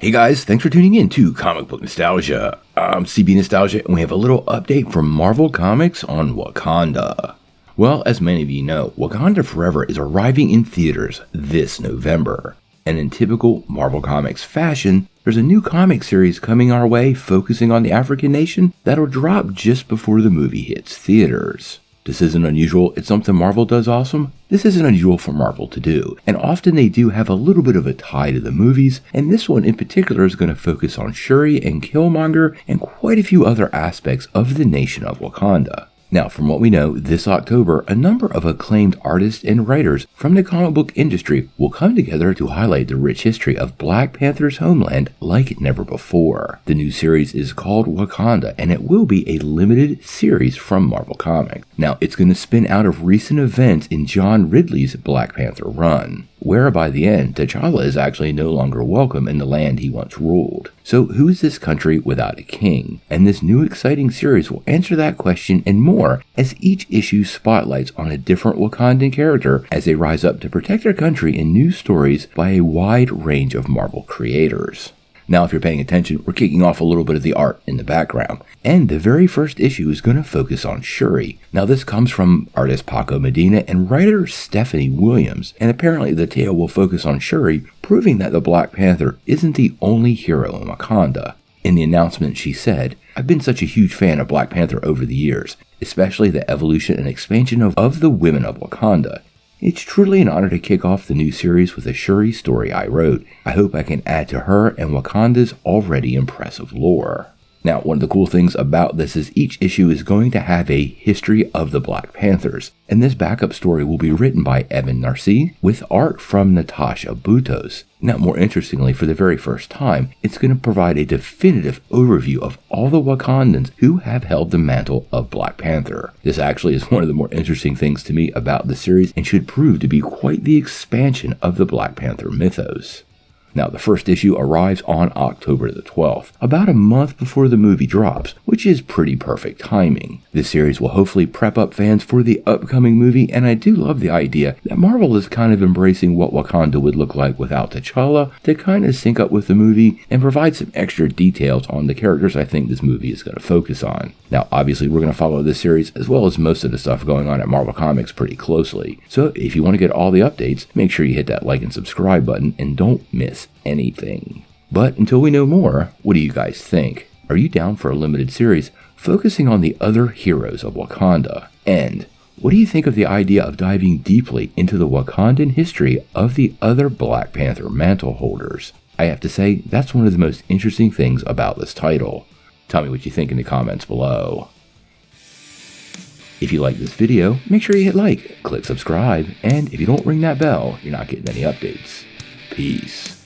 Hey guys, thanks for tuning in to Comic Book Nostalgia. I'm CB Nostalgia, and we have a little update from Marvel Comics on Wakanda. Well, as many of you know, Wakanda Forever is arriving in theaters this November. And in typical Marvel Comics fashion, there's a new comic series coming our way focusing on the African nation that'll drop just before the movie hits theaters. This isn't unusual, it's something Marvel does awesome. This isn't unusual for Marvel to do, and often they do have a little bit of a tie to the movies, and this one in particular is going to focus on Shuri and Killmonger and quite a few other aspects of the nation of Wakanda. Now, from what we know, this October, a number of acclaimed artists and writers from the comic book industry will come together to highlight the rich history of Black Panther's homeland like never before. The new series is called Wakanda, and it will be a limited series from Marvel Comics. Now, it's going to spin out of recent events in John Ridley's Black Panther run, where by the end, T'Challa is actually no longer welcome in the land he once ruled. So who is this country without a king? And this new exciting series will answer that question and more as each issue spotlights on a different Wakandan character as they rise up to protect their country in new stories by a wide range of Marvel creators. Now, if you're paying attention, we're kicking off a little bit of the art in the background. And the very first issue is going to focus on Shuri. Now, this comes from artist Paco Medina and writer Stephanie Williams. And apparently the tale will focus on Shuri, proving that the Black Panther isn't the only hero in Wakanda. In the announcement, she said, "I've been such a huge fan of Black Panther over the years, especially the evolution and expansion of the women of Wakanda. It's truly an honor to kick off the new series with a Shuri story I wrote. I hope I can add to her and Wakanda's already impressive lore." Now, one of the cool things about this is each issue is going to have a history of the Black Panthers, and this backup story will be written by Evan Narcisse with art from Natasha Butos. Now, more interestingly, for the very first time, it's going to provide a definitive overview of all the Wakandans who have held the mantle of Black Panther. This actually is one of the more interesting things to me about the series and should prove to be quite the expansion of the Black Panther mythos. Now, the first issue arrives on October the 12th, about a month before the movie drops, which is pretty perfect timing. This series will hopefully prep up fans for the upcoming movie, and I do love the idea that Marvel is kind of embracing what Wakanda would look like without T'Challa to kind of sync up with the movie and provide some extra details on the characters I think this movie is going to focus on. Now, obviously, we're going to follow this series as well as most of the stuff going on at Marvel Comics pretty closely. So if you want to get all the updates, make sure you hit that like and subscribe button and don't miss anything. But until we know more, what do you guys think? Are you down for a limited series focusing on the other heroes of Wakanda? And what do you think of the idea of diving deeply into the Wakandan history of the other Black Panther mantle holders? I have to say, that's one of the most interesting things about this title. Tell me what you think in the comments below. If you like this video, make sure you hit like, click subscribe, and if you don't ring that bell, you're not getting any updates. Peace.